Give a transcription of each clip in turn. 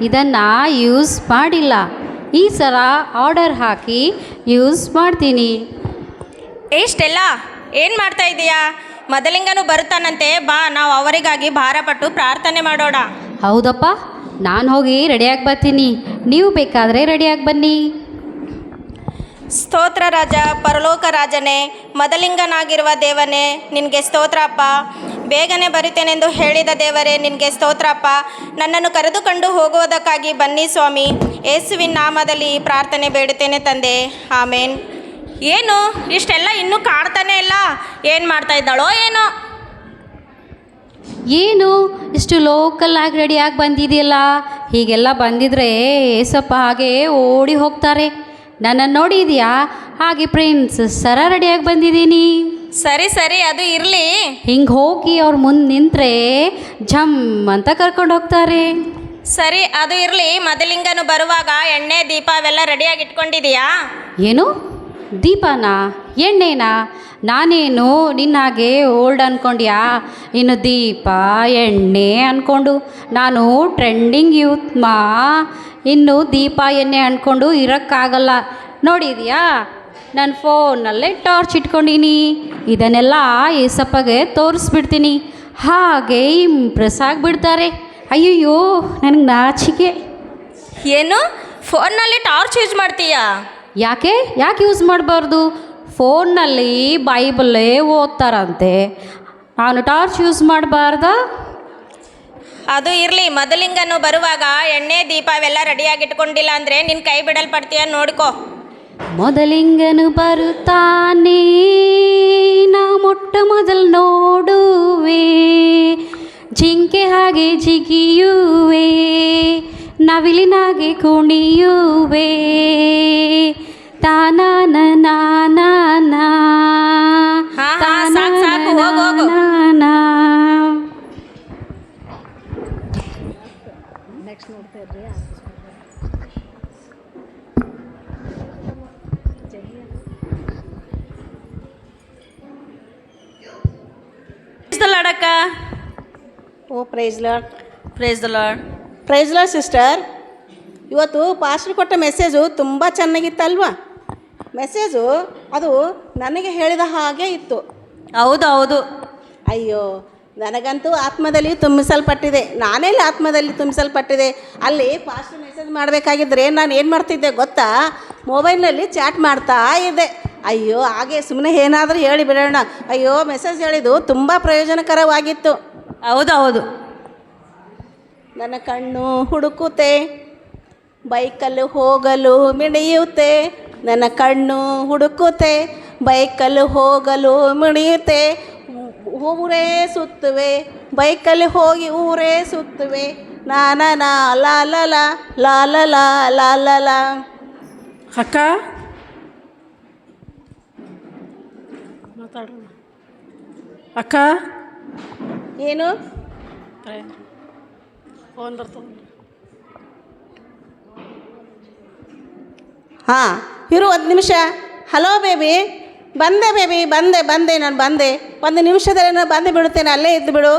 ಇದನ್ನು ಯೂಸ್ ಮಾಡಿಲ್ಲ. ಈ ಸಲ ಆರ್ಡರ್ ಹಾಕಿ ಯೂಸ್ ಮಾಡ್ತೀನಿ. ಇಷ್ಟೆಲ್ಲ ಏನು ಮಾಡ್ತಾ ಇದೀಯಾ? ಮೊದಲಿಂಗನು ಬರುತ್ತಾನಂತೆ, ಬಾ ನಾವು ಅವರಿಗಾಗಿ ಭಾರಪಟ್ಟು ಪ್ರಾರ್ಥನೆ ಮಾಡೋಣ. ಹೌದಪ್ಪ, ನಾನು ಹೋಗಿ ರೆಡಿಯಾಗಿ ಬರ್ತೀನಿ. ನೀವು ಬೇಕಾದರೆ ರೆಡಿಯಾಗಿ ಬನ್ನಿ. ಸ್ತೋತ್ರ ರಾಜ, ಪರಲೋಕ ರಾಜನೇ, ಮೊದಲಿಂಗನಾಗಿರುವ ದೇವನೇ, ನಿನಗೆ ಸ್ತೋತ್ರ ಅಪ್ಪ. ಬೇಗನೆ ಬರುತ್ತೇನೆಂದು ಹೇಳಿದ ದೇವರೇ, ನಿನಗೆ ಸ್ತೋತ್ರ ಅಪ್ಪ. ನನ್ನನ್ನು ಕರೆದುಕೊಂಡು ಹೋಗುವುದಕ್ಕಾಗಿ ಬನ್ನಿ ಸ್ವಾಮಿ. ಯೇಸುವಿನ ನಾಮದಲ್ಲಿ ಈ ಪ್ರಾರ್ಥನೆ ಬೇಡುತ್ತೇನೆ ತಂದೆ, ಆಮೇನ್. ಏನು ಇಷ್ಟೆಲ್ಲ ಇನ್ನೂ ಕಾಡ್ತಾನೆ ಇಲ್ಲ? ಏನು ಮಾಡ್ತಾ ಇದ್ದಾಳೋ ಏನೋ? ಏನು ಇಷ್ಟು ಲೋಕಲ್ ಆಗಿ ರೆಡಿಯಾಗಿ ಬಂದಿದೆಯಲ್ಲ? ಹೀಗೆಲ್ಲ ಬಂದಿದ್ರೆ ಏಸಪ್ಪ ಹಾಗೆ ಓಡಿ ಹೋಗ್ತಾರೆ. ನನ್ನನ್ನು ನೋಡಿದ್ಯಾ? ಹಾಗೆ ಪ್ರಿನ್ಸ್ ಸರ ರೆಡಿಯಾಗಿ ಬಂದಿದ್ದೀನಿ. ಸರಿ ಸರಿ, ಅದು ಇರಲಿ. ಹಿಂಗೆ ಹೋಗಿ ಅವ್ರ ಮುಂದೆ ನಿಂತರೆ ಝಮ್ ಅಂತ ಕರ್ಕೊಂಡು ಹೋಗ್ತಾರೆ. ಸರಿ, ಅದು ಇರಲಿ. ಮೊದಲಿಂಗನು ಬರುವಾಗ ಎಣ್ಣೆ ದೀಪ ಅವೆಲ್ಲ ರೆಡಿಯಾಗಿ ಇಟ್ಕೊಂಡಿದೀಯಾ? ಏನು ದೀಪನಾ, ಎಣ್ಣೆನಾ? ನಾನೇನು ನಿನ್ನ ಹಾಗೆ ಓಲ್ಡ್ ಅಂದ್ಕೊಂಡ್ಯಾ? ಇನ್ನು ದೀಪ ಎಣ್ಣೆ ಅಂದ್ಕೊಂಡು ನಾನು ಟ್ರೆಂಡಿಂಗ್ ಯೂತ್ ಇನ್ನು ದೀಪ ಎಣ್ಣೆ ಅಂದ್ಕೊಂಡು ಇರೋಕ್ಕಾಗಲ್ಲ. ನೋಡಿದ್ಯಾ, ನನ್ನ ಫೋನಲ್ಲೇ ಟಾರ್ಚ್ ಇಟ್ಕೊಂಡೀನಿ. ಇದನ್ನೆಲ್ಲ ಏಸಪ್ಪಗೆ ತೋರಿಸ್ಬಿಡ್ತೀನಿ, ಹಾಗೆ ಇಂಪ್ರೆಸ್ ಆಗಿಬಿಡ್ತಾರೆ. ಅಯ್ಯಯ್ಯೋ, ನನಗೆ ನಾಚಿಕೆ. ಏನು, ಫೋನ್ನಲ್ಲಿ ಟಾರ್ಚ್ ಯೂಸ್ ಮಾಡ್ತೀಯಾ? ಯಾಕೆ ಯೂಸ್ ಮಾಡಬಾರ್ದು? ಫೋನ್ನಲ್ಲಿ ಬೈಬಲ್ಲೇ ಓದ್ತಾರಂತೆ, ನಾನು ಟಾರ್ಚ್ ಯೂಸ್ ಮಾಡಬಾರ್ದಾ? ಅದು ಇರಲಿ. ಮೊದಲಿಂಗನು ಬರುವಾಗ ಎಣ್ಣೆ ದೀಪ ಅವೆಲ್ಲ ರೆಡಿಯಾಗಿ ಇಟ್ಕೊಂಡಿಲ್ಲ ಅಂದರೆ ನಿನ್ನ ಕೈ ಬಿಡಲ್ಪಡ್ತೀಯ, ನೋಡ್ಕೋ. ಮೊದಲಿಂಗನು ಬರುತ್ತಾನೆ, ನಾ ಮೊಟ್ಟ ಮೊದಲು ನೋಡುವೆ, ಜಿಂಕೆ ಹಾಗೆ ಜಿಗಿಯುವೆ, ನವಿಲಿನಾಗೆ ಕುಣಿಯುವೆ, ತಾನಾನ ನಾನ ಸಾಕು, ಹೋಗು. ಅಕ್ಕ. Oh praise lord. Praise the lord. Praise lord sister. ಇವತ್ತು ಪಾಸ್ಟರ್ ಕೊಟ್ಟ ಮೆಸೇಜು ತುಂಬ ಚೆನ್ನಾಗಿತ್ತಲ್ವಾ? ಮೆಸೇಜು ಅದು ನನಗೆ ಹೇಳಿದ ಹಾಗೆ ಇತ್ತು. ಹೌದು. ಅಯ್ಯೋ, ನನಗಂತೂ ಆತ್ಮದಲ್ಲಿ ತುಂಬಿಸಲ್ಪಟ್ಟಿದೆ. ನಾನೆಲ್ಲಿ ಆತ್ಮದಲ್ಲಿ ತುಂಬಿಸಲ್ಪಟ್ಟಿದೆ? ಅಲ್ಲಿ ಪಾಸ್ಟರ್ ಮೆಸೇಜ್ ಮಾಡಬೇಕಾಗಿದ್ದರೆ ನಾನು ಏನು ಮಾಡ್ತಿದ್ದೆ ಗೊತ್ತಾ? ಮೊಬೈಲ್ನಲ್ಲಿ ಚಾಟ್ ಮಾಡ್ತಾ ಇದ್ದೆ. ಅಯ್ಯೋ, ಹಾಗೆ ಸುಮ್ಮನೆ ಏನಾದರೂ ಹೇಳಿ ಬಿಡೋಣ. ಅಯ್ಯೋ, ಮೆಸೇಜ್ ಹೇಳಿದ್ದು ತುಂಬ ಪ್ರಯೋಜನಕರವಾಗಿತ್ತು. ಹೌದು. ನನ್ನ ಕಣ್ಣು ಹುಡುಕುತ್ತೆ, ಬೈಕಲ್ಲಿ ಹೋಗಲು ಮಿಣಿಯುತ್ತೆ. ನನ್ನ ಕಣ್ಣು ಹುಡುಕುತ್ತೆ, ಬೈಕಲ್ಲಿ ಹೋಗಲು ಮಿಣಿಯುತ್ತೆ. ಊರೇ ಸುತ್ತುವೆ, ಬೈಕಲ್ಲಿ ಹೋಗಿ ಊರೇ ಸುತ್ತುವೆ. ನಾನ ಲಾಲಲ ಲಾಲಲ ಲಾಲಲ. ಅಕ್ಕ ಮಾತಾಡೋಣ. ಅಕ್ಕ ಏನು? ಫೋನ್ ಬರ್ತದೆ. ಹಾಂ, ಇರು ಒಂದು ನಿಮಿಷ. ಹಲೋ ಬೇಬಿ, ಬಂದೆ ಬೇಬಿ, ಬಂದೆ ನಾನು ಬಂದೆ. ಒಂದು ನಿಮಿಷದಲ್ಲಿ ನಾನು ಬಂದು ಬಿಡುತ್ತೇನೆ, ಅಲ್ಲೇ ಇದ್ದು ಬಿಡು.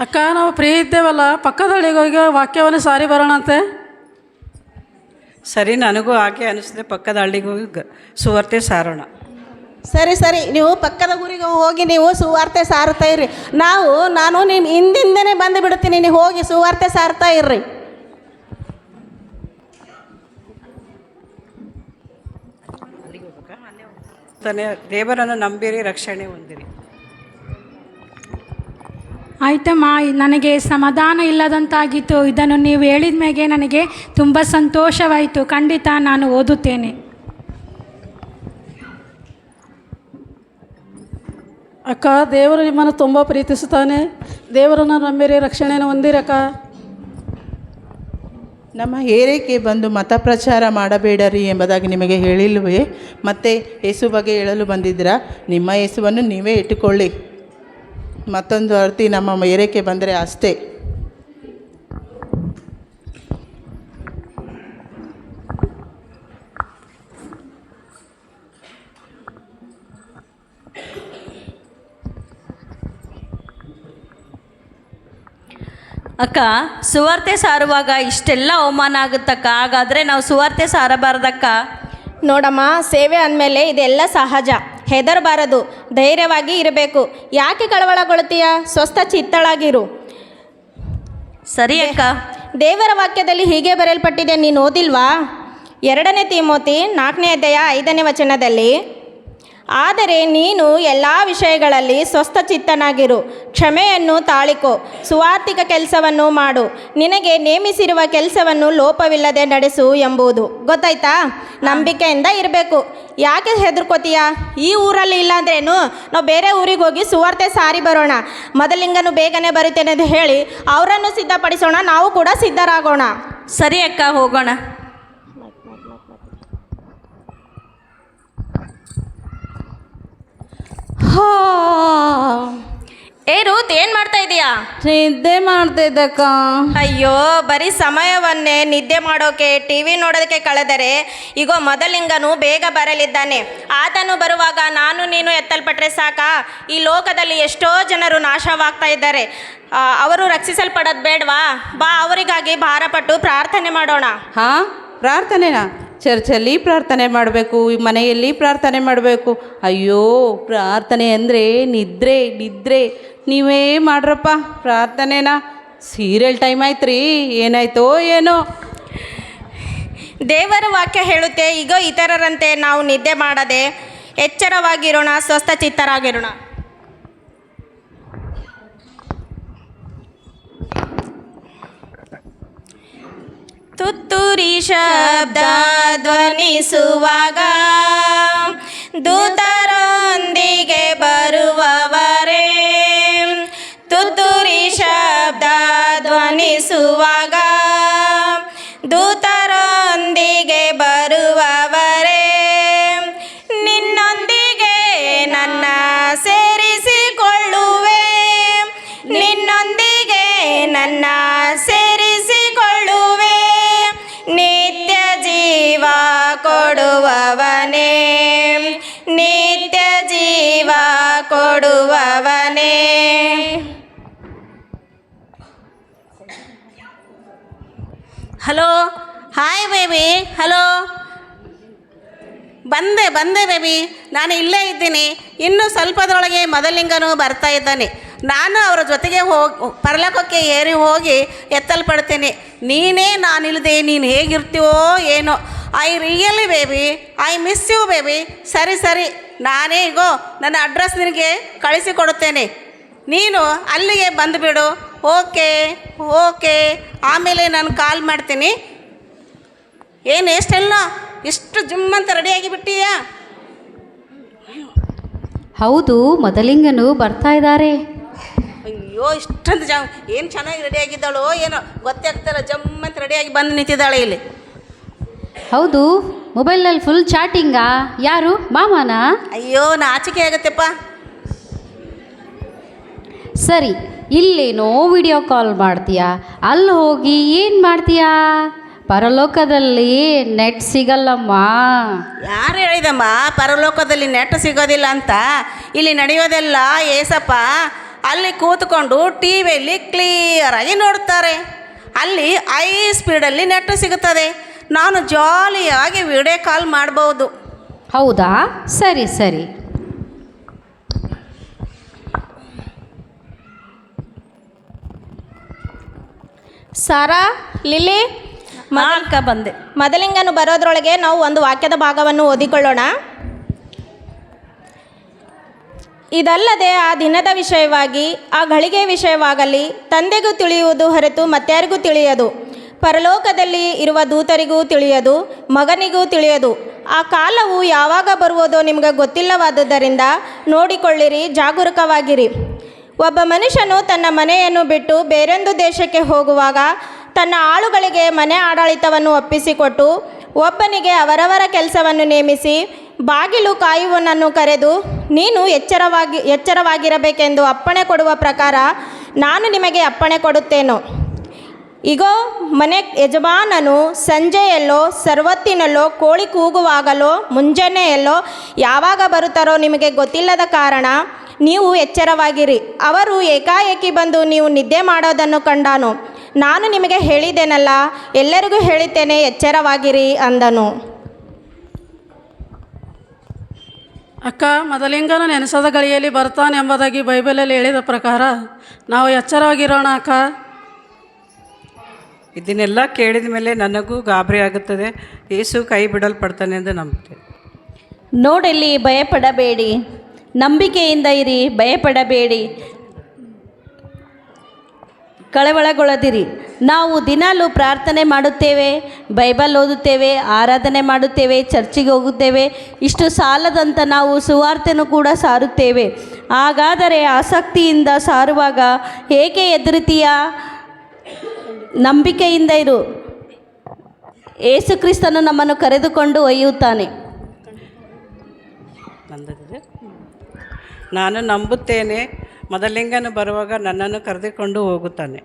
ಅಕ್ಕ, ನಾವು ಫ್ರೀ ಇದ್ದೇವಲ್ಲ, ಪಕ್ಕದ ಹಳ್ಳಿಗೆ ಹೋಗಿ ವಾಕ್ಯವನ್ನು ಸಾರಿ ಬರೋಣಂತೆ. ಸರಿ, ನನಗೂ ಹಾಗೆ ಅನಿಸಿದೆ. ಪಕ್ಕದ ಹಳ್ಳಿಗೆ ಹೋಗಿ ಸುವಾರ್ತೆ ಸಾರೋಣ. ಸರಿ, ನೀವು ಪಕ್ಕದ ಊರಿಗೆ ಹೋಗಿ ನೀವು ಸುವಾರ್ತೆ ಸಾರ್ತಾ ಇರ್ರಿ. ನಾನು ನಿಮ್ಮ ಹಿಂದಿಂದನೇ ಬಂದು ಬಿಡುತ್ತೀನಿ, ನೀವು ಹೋಗಿ ಸುವಾರ್ತೆ ಸಾರ್ತಾ ಇರ್ರಿ. ದೇವರನ್ನು ನಂಬಿರಿ, ರಕ್ಷಣೆ ಹೊಂದಿರಿ. ಆಯ್ತಮ್ಮ, ನನಗೆ ಸಮಾಧಾನ ಇಲ್ಲದಂತಾಗಿತ್ತು. ಇದನ್ನು ನೀವು ಹೇಳಿದ ಮೇಲೆ ನನಗೆ ತುಂಬ ಸಂತೋಷವಾಯಿತು. ಖಂಡಿತ ನಾನು ಓದುತ್ತೇನೆ. ಅಕ್ಕ, ದೇವರು ನಿಮ್ಮನ್ನು ತುಂಬ ಪ್ರೀತಿಸುತ್ತಾನೆ. ದೇವರನ್ನು ನಂಬಿರಿ, ರಕ್ಷಣೆಯನ್ನು ಹೊಂದಿರಕ್ಕ. ನಮ್ಮ ಹೇರಿಕೆ ಬಂದು ಮತ ಪ್ರಚಾರ ಮಾಡಬೇಡರಿ ಎಂಬುದಾಗಿ ನಿಮಗೆ ಹೇಳಿಲ್ವೇ? ಮತ್ತೆ ಯೇಸು ಬಗ್ಗೆ ಹೇಳಲು ಬಂದಿದ್ದೀರಾ? ನಿಮ್ಮ ಯೇಸುವನ್ನು ನೀವೇ ಇಟ್ಟುಕೊಳ್ಳಿ. ಮತ್ತೊಂದು ಅರ್ತಿ ನಮ್ಮ ಏರಿಕೆ ಬಂದರೆ ಅಷ್ಟೇ. ಅಕ್ಕ, ಸುವಾರ್ತೆ ಸಾರುವಾಗ ಇಷ್ಟೆಲ್ಲ ಅವಮಾನ ಆಗುತ್ತಕ್ಕ. ಹಾಗಾದರೆ ನಾವು ಸುವಾರ್ತೆ ಸಾರಬಾರ್ದಕ್ಕ? ನೋಡಮ್ಮ, ಸೇವೆ ಅಂದಮೇಲೆ ಇದೆಲ್ಲ ಸಹಜ. ಹೆದರಬಾರದು, ಧೈರ್ಯವಾಗಿ ಇರಬೇಕು. ಯಾಕೆ ಕಳವಳಗೊಳ್ತೀಯ? ಸ್ವಸ್ಥ ಚಿತ್ತಳಾಗಿರು. ಸರಿ ಅಕ್ಕ. ದೇವರ ವಾಕ್ಯದಲ್ಲಿ ಹೀಗೆ ಬರೆಯಲ್ಪಟ್ಟಿದೆ, ನೀನು ಓದಿಲ್ವಾ? 2 ತಿಮೋತಿ 4ನೇ ಅಧ್ಯಾಯ 5ನೇ ವಚನದಲ್ಲಿ, ಆದರೆ ನೀನು ಎಲ್ಲ ವಿಷಯಗಳಲ್ಲಿ ಸ್ವಸ್ಥ ಚಿತ್ತನಾಗಿರು, ಕ್ಷಮೆಯನ್ನು ತಾಳಿಕೋ, ಸುವಾರ್ತಿಕ ಕೆಲಸವನ್ನು ಮಾಡು, ನಿನಗೆ ನೇಮಿಸಿರುವ ಕೆಲಸವನ್ನು ಲೋಪವಿಲ್ಲದೆ ನಡೆಸು ಎಂಬುದು. ಗೊತ್ತಾಯ್ತಾ? ನಂಬಿಕೆಯಿಂದ ಇರಬೇಕು. ಯಾಕೆ ಹೆದರ್ಕೋತೀಯ? ಈ ಊರಲ್ಲಿ ಇಲ್ಲಾಂದ್ರೇನು ನಾವು ಬೇರೆ ಊರಿಗೆ ಹೋಗಿ ಸುವಾರ್ತೆ ಸಾರಿ ಬರೋಣ. ಮೊದಲಿಂಗನು ಬೇಗನೆ ಬರುತ್ತೇನೆ ಎಂದು ಹೇಳಿ ಅವರನ್ನು ಸಿದ್ಧಪಡಿಸೋಣ, ನಾವು ಕೂಡ ಸಿದ್ಧರಾಗೋಣ. ಸರಿ ಅಕ್ಕ, ಹೋಗೋಣ. ಏ ರೂತ್, ಏನು ಮಾಡ್ತಾ ಇದೀಯಾ? ನಿದ್ದೆ ಮಾಡ್ತಿದ್ದಕ್ಕ. ಅಯ್ಯೋ, ಬರೀ ಸಮಯವನ್ನೇ ನಿದ್ದೆ ಮಾಡೋಕೆ, ಟಿ ವಿ ನೋಡೋದಕ್ಕೆ ಕಳೆದರೆ ಈಗ ಮೊದಲಿಂಗನು ಬೇಗ ಬರಲಿದ್ದಾನೆ. ಆತನು ಬರುವಾಗ ನಾನು ನೀನು ಎತ್ತಲ್ಪಟ್ರೆ ಸಾಕಾ? ಈ ಲೋಕದಲ್ಲಿ ಎಷ್ಟೋ ಜನರು ನಾಶವಾಗ್ತಾ ಇದ್ದಾರೆ. ಅವರು ರಕ್ಷಿಸಲ್ಪಡೋದು ಬೇಡವಾ? ಬಾ, ಅವರಿಗಾಗಿ ಭಾರಪಟ್ಟು ಪ್ರಾರ್ಥನೆ ಮಾಡೋಣ. ಹಾಂ, ಪ್ರಾರ್ಥನೆನಾ? ಚರ್ಚಲ್ಲಿ ಪ್ರಾರ್ಥನೆ ಮಾಡಬೇಕು, ಮನೆಯಲ್ಲಿ ಪ್ರಾರ್ಥನೆ ಮಾಡಬೇಕು. ಅಯ್ಯೋ, ಪ್ರಾರ್ಥನೆ ಅಂದರೆ ನಿದ್ರೆ ನಿದ್ರೆ. ನೀವೇ ಮಾಡ್ರಪ್ಪ ಪ್ರಾರ್ಥನೆನಾ. ಸೀರಿಯಲ್ ಟೈಮ್ ಆಯ್ತು ರೀ, ಏನಾಯ್ತೋ ಏನೋ. ದೇವರ ವಾಕ್ಯ ಹೇಳುತ್ತೆ, ಈಗ ಇತರರಂತೆ ನಾವು ನಿದ್ದೆ ಮಾಡದೆ ಎಚ್ಚರವಾಗಿರೋಣ, ಸ್ವಸ್ಥ ಚಿತ್ತರಾಗಿರೋಣ. ತುತ್ತೂರಿ ಶಬ್ದ ಧ್ವನಿಸುವಾಗ ದೂತರೊಂದಿಗೆ ಬರುವವರೇ, ತುತ್ತೂರಿ ಶಬ್ದ ಧ್ವನಿಸುವಾಗ ದೂತರೊಂದಿಗೆ ಬರುವವರೇ, ನಿನ್ನೊಂದಿಗೆ ನನ್ನ ಸೇರಿಸಿಕೊಳ್ಳುವೆ, ನಿನ್ನೊಂದಿಗೆ ನನ್ನ ಸೇರಿಸಿಕೊಳ್ಳುವೆ, ನಿತ್ಯ ಜೀವ ಕೊಡುವವನೇ, ನಿತ್ಯ ಜೀವ ಕೊಡುವವನೇ. Hello, hi baby. ಹಲೋ, ಬಂದೆ ಬೇಬಿ. ನಾನು ಇಲ್ಲೇ ಇದ್ದೀನಿ. ಇನ್ನೂ ಸ್ವಲ್ಪದರೊಳಗೆ ಮೊದಲಿಂಗನು ಬರ್ತಾ ಇದ್ದಾನೆ. ನಾನು ಅವರ ಜೊತೆಗೆ ಪರಲೋಕಕ್ಕೆ ಏರಿ ಹೋಗಿ ಎತ್ತಲ್ಪಡ್ತೀನಿ. ನೀನೇ ನಾನಿಲ್ಲದೆ ನೀನು ಹೇಗಿರ್ತೀವೋ ಏನೋ. I really baby, I miss you baby. ಸರಿ, ನಾನೇ ಈಗೋ ನನ್ನ ಅಡ್ರೆಸ್ ನಿನಗೆ ಕಳಿಸಿಕೊಡುತ್ತೇನೆ. ನೀನು ಅಲ್ಲಿಗೆ ಬಂದುಬಿಡು. ಓಕೆ, ಆಮೇಲೆ ನಾನು ಕಾಲ್ ಮಾಡ್ತೀನಿ. ಏನು ಎಷ್ಟು ಜಿಮ್ ಅಂತ ರೆಡಿಯಾಗಿ ಬಿಟ್ಟೀಯಾ? ಹೌದು, ಮೊದಲಿಂಗನು ಬರ್ತಾ ಇದ್ದಾರೆ. ಅಯ್ಯೋ, ಇಷ್ಟೊಂದು ಏನು ಚೆನ್ನಾಗಿ ರೆಡಿಯಾಗಿದ್ದಾಳೋ ಏನೋ ಗೊತ್ತೇ ಆಗ್ತಾರ. ಜಮ್ ಅಂತ ರೆಡಿಯಾಗಿ ಬಂದು ನಿಂತಿದ್ದಾಳೆ ಇಲ್ಲಿ. ಹೌದು, ಮೊಬೈಲ್ನಲ್ಲಿ ಫುಲ್ ಚಾಟಿಂಗಾ? ಯಾರು, ಮಾಮನಾ? ಅಯ್ಯೋ, ನಾಚಿಕೆ ಆಗುತ್ತೆಪ್ಪ. ಸರಿ, ಇಲ್ಲೇನೋ ವಿಡಿಯೋ ಕಾಲ್ ಮಾಡ್ತೀಯಾ, ಅಲ್ಲಿ ಹೋಗಿ ಏನು ಮಾಡ್ತೀಯಾ? ಪರಲೋಕದಲ್ಲಿ ನೆಟ್ ಸಿಗಲ್ಲಮ್ಮ. ಯಾರು ಹೇಳಿದಮ್ಮ ಪರಲೋಕದಲ್ಲಿ ನೆಟ್ ಸಿಗೋದಿಲ್ಲ ಅಂತ? ಇಲ್ಲಿ ನಡೆಯೋದೆಲ್ಲ ಏಸಪ್ಪ ಅಲ್ಲಿ ಕೂತ್ಕೊಂಡು ಟಿ ವಿಯಲ್ಲಿ ಕ್ಲಿಯರಾಗಿ ನೋಡ್ತಾರೆ. ಅಲ್ಲಿ ಹೈ ಸ್ಪೀಡಲ್ಲಿ ನೆಟ್ ಸಿಗುತ್ತದೆ. ನಾನು ಜಾಲಿಯಾಗಿ ವಿಡಿಯೋ ಕಾಲ್ ಮಾಡ್ಬೋದು. ಹೌದಾ? ಸರಿ. ಸಾರಾ, ಲಿಲಿ, ಅಕ್ಕ, ಬಂದೆ. ಮೊದಲಿಂಗನು ಬರೋದ್ರೊಳಗೆ ನಾವು ಒಂದು ವಾಕ್ಯದ ಭಾಗವನ್ನು ಓದಿಕೊಳ್ಳೋಣ. ಇದಲ್ಲದೆ ಆ ದಿನದ ವಿಷಯವಾಗಿ, ಆ ಘಳಿಗೆ ವಿಷಯವಾಗಲಿ ತಂದೆಗೂ ತಿಳಿಯುವುದು ಹೊರತು ಮತ್ಯಾರಿಗೂ ತಿಳಿಯದು, ಪರಲೋಕದಲ್ಲಿ ಇರುವ ದೂತರಿಗೂ ತಿಳಿಯದು, ಮಗನಿಗೂ ತಿಳಿಯದು. ಆ ಕಾಲವು ಯಾವಾಗ ಬರುವುದೋ ನಿಮಗೆ ಗೊತ್ತಿಲ್ಲವಾದುದರಿಂದ ನೋಡಿಕೊಳ್ಳಿರಿ, ಜಾಗರೂಕವಾಗಿರಿ. ಒಬ್ಬ ಮನುಷ್ಯನು ತನ್ನ ಮನೆಯನ್ನು ಬಿಟ್ಟು ಬೇರೊಂದು ದೇಶಕ್ಕೆ ಹೋಗುವಾಗ ತನ್ನ ಆಳುಗಳಿಗೆ ಮನೆ ಆಡಳಿತವನ್ನು ಒಪ್ಪಿಸಿಕೊಟ್ಟು ಒಬ್ಬನಿಗೆ ಅವರವರ ಕೆಲಸವನ್ನು ನೇಮಿಸಿ ಬಾಗಿಲು ಕಾಯುವನನ್ನು ಕರೆದು, ನೀನು ಎಚ್ಚರವಾಗಿರಬೇಕೆಂದು ಅಪ್ಪಣೆ ಕೊಡುವ ಪ್ರಕಾರ ನಾನು ನಿಮಗೆ ಅಪ್ಪಣೆ ಕೊಡುತ್ತೇನೋ. ಇಗೋ, ಮನೆ ಯಜಮಾನನು ಸಂಜೆಯಲ್ಲೋ ಸರ್ವತ್ತಿನಲ್ಲೋ ಕೋಳಿ ಕೂಗುವಾಗಲೋ ಮುಂಜಾನೆಯಲ್ಲೋ ಯಾವಾಗ ಬರುತ್ತಾರೋ ನಿಮಗೆ ಗೊತ್ತಿಲ್ಲದ ಕಾರಣ ನೀವು ಎಚ್ಚರವಾಗಿರಿ. ಅವರು ಏಕಾಏಕಿ ಬಂದು ನೀವು ನಿದ್ದೆ ಮಾಡೋದನ್ನು ಕಂಡಾನು. ನಾನು ನಿಮಗೆ ಹೇಳಿದ್ದೇನಲ್ಲ, ಎಲ್ಲರಿಗೂ ಹೇಳಿದ್ದೇನೆ, ಎಚ್ಚರವಾಗಿರಿ ಅಂದನು. ಅಕ್ಕ, ಮೊದಲಿಂಗನು ನೆನೆಸದ ಗಳಿಯಲ್ಲಿ ಬರ್ತಾನೆಂಬುದಾಗಿ ಬೈಬಲಲ್ಲಿ ಹೇಳಿದ ಪ್ರಕಾರ ನಾವು ಎಚ್ಚರವಾಗಿರೋಣ ಅಕ್ಕ. ಇದನ್ನೆಲ್ಲ ಕೇಳಿದ ಮೇಲೆ ನನಗೂ ಗಾಬರಿ ಆಗುತ್ತದೆ. ಯೇಸು ಕೈ ಬಿಡಲ್ಪಡ್ತಾನೆ ಎಂದು ನಂಬುತ್ತೇನೆ. ನೋಡಿಲ್ಲಿ, ಭಯಪಡಬೇಡಿ, ನಂಬಿಕೆಯಿಂದ ಇರಿ, ಭಯಪಡಬೇಡಿ, ಕಳವಳಗೊಳ್ಳದಿರಿ. ನಾವು ದಿನಾಲೂ ಪ್ರಾರ್ಥನೆ ಮಾಡುತ್ತೇವೆ, ಬೈಬಲ್ ಓದುತ್ತೇವೆ, ಆರಾಧನೆ ಮಾಡುತ್ತೇವೆ, ಚರ್ಚಿಗೆ ಹೋಗುತ್ತೇವೆ. ಇಷ್ಟು ಸಾಲದಂತ ನಾವು ಸುವಾರ್ತೆನೂ ಕೂಡ ಸಾರುತ್ತೇವೆ. ಹಾಗಾದರೆ ಆಸಕ್ತಿಯಿಂದ ಸಾರುವಾಗ ಏಕೆ ಹೆದರುತ್ತೀಯ? ನಂಬಿಕೆಯಿಂದ ಇರು. ಯೇಸು ಕ್ರಿಸ್ತನು ನಮ್ಮನ್ನು ಕರೆದುಕೊಂಡು ಒಯ್ಯುತ್ತಾನೆ. ನಾನು ನಂಬುತ್ತೇನೆ, ಮೊದಲಿಂಗನು ಬರುವಾಗ ನನ್ನನ್ನು ಕರೆದುಕೊಂಡು ಹೋಗುತ್ತಾನೆ.